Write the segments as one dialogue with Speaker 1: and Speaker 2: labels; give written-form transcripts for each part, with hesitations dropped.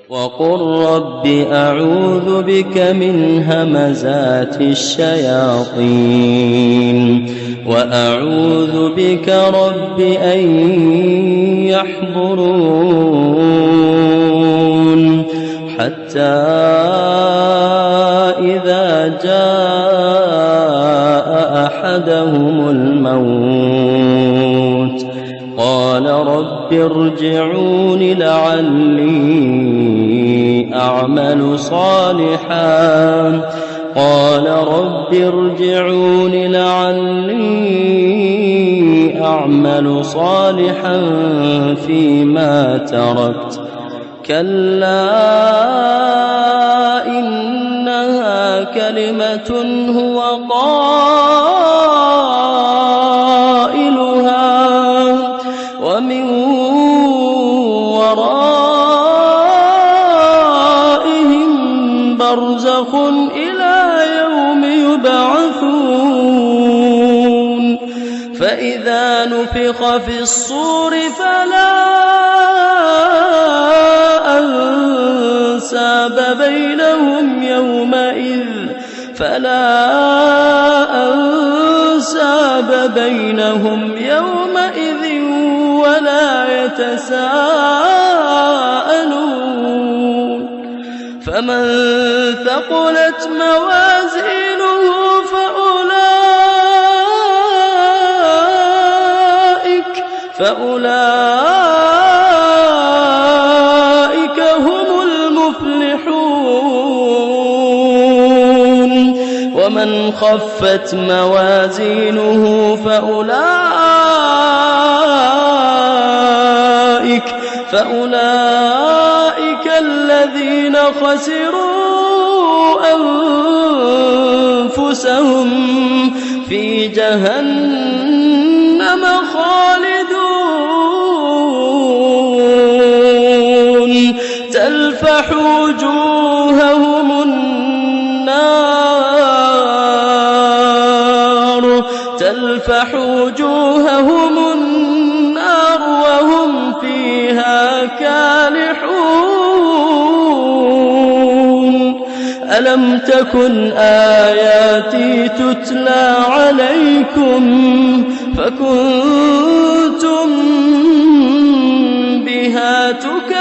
Speaker 1: وقل رب أعوذ بك من همزات الشياطين وأعوذ بك رب أن يحضرون حتى إذا جاء أحدهم الموت قال رب ارجعون لعلي أعمل صالحا فيما تركت كلا إنها كلمة هو قائلها ومن ورائهم برزخ إلى يوم يبعثون فإذا نفخ في الصور فلا أنساب بينهم يومئذ ولا يتساءلون فمن ثقلت موازينه فأولئك هم المفلحون ومن خفت موازينه فأولئك الذين خسروا أنفسهم في جهنم خالدون تلفح وجوههم النار وهم فيها كالحون ألم تكن آياتي تتلى عليكم فكنتم بها تكذبون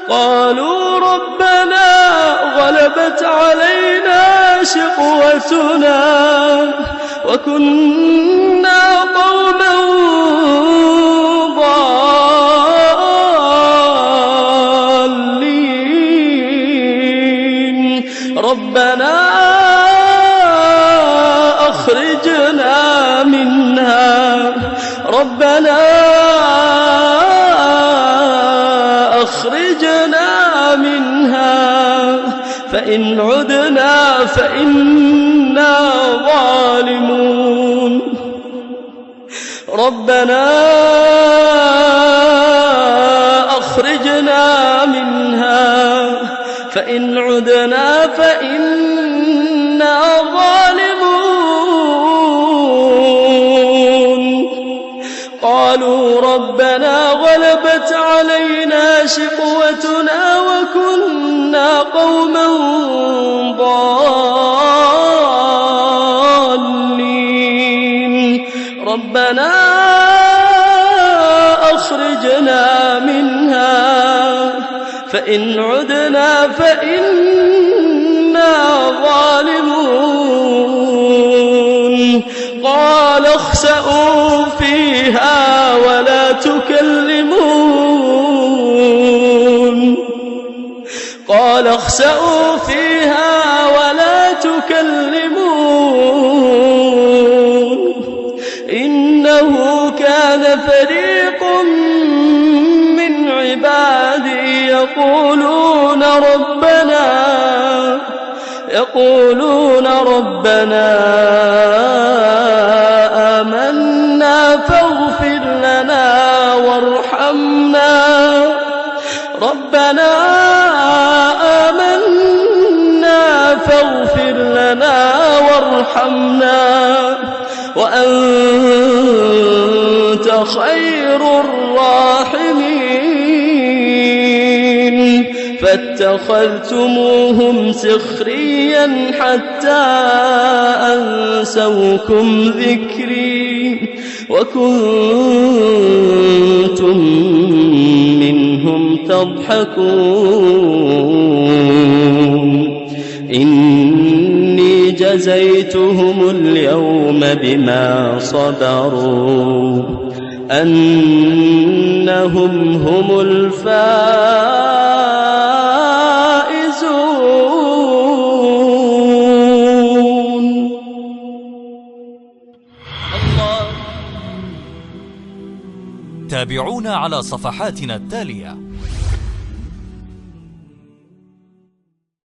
Speaker 1: قالوا ربنا غلبت علينا شقوتنا وكنا قوما ضالين ربنا أخرجنا منها فإن عدنا فإنا ظالمون ربنا أخرجنا منها فإن عدنا فإنا ظالمون قالوا ربنا غلبت علينا شقوتنا وكنا قوما ضالين ربنا أخرجنا منها فإن عدنا فإنا ظالمون قال اخسئوا فيها ولا تكلمون إنه كان فريق من عبادي يقولون ربنا آمنا فاغفر لنا وارحمنا ربنا آمنا فاغفر وارحمنا وأنت خير الراحمين فاتخذتموهم سخريا حتى أنسوكم ذكري وكنتم منهم تضحكون إني جزيتهم اليوم بما صبروا أنهم هم الفائزون.
Speaker 2: تابعونا على صفحاتنا التالية.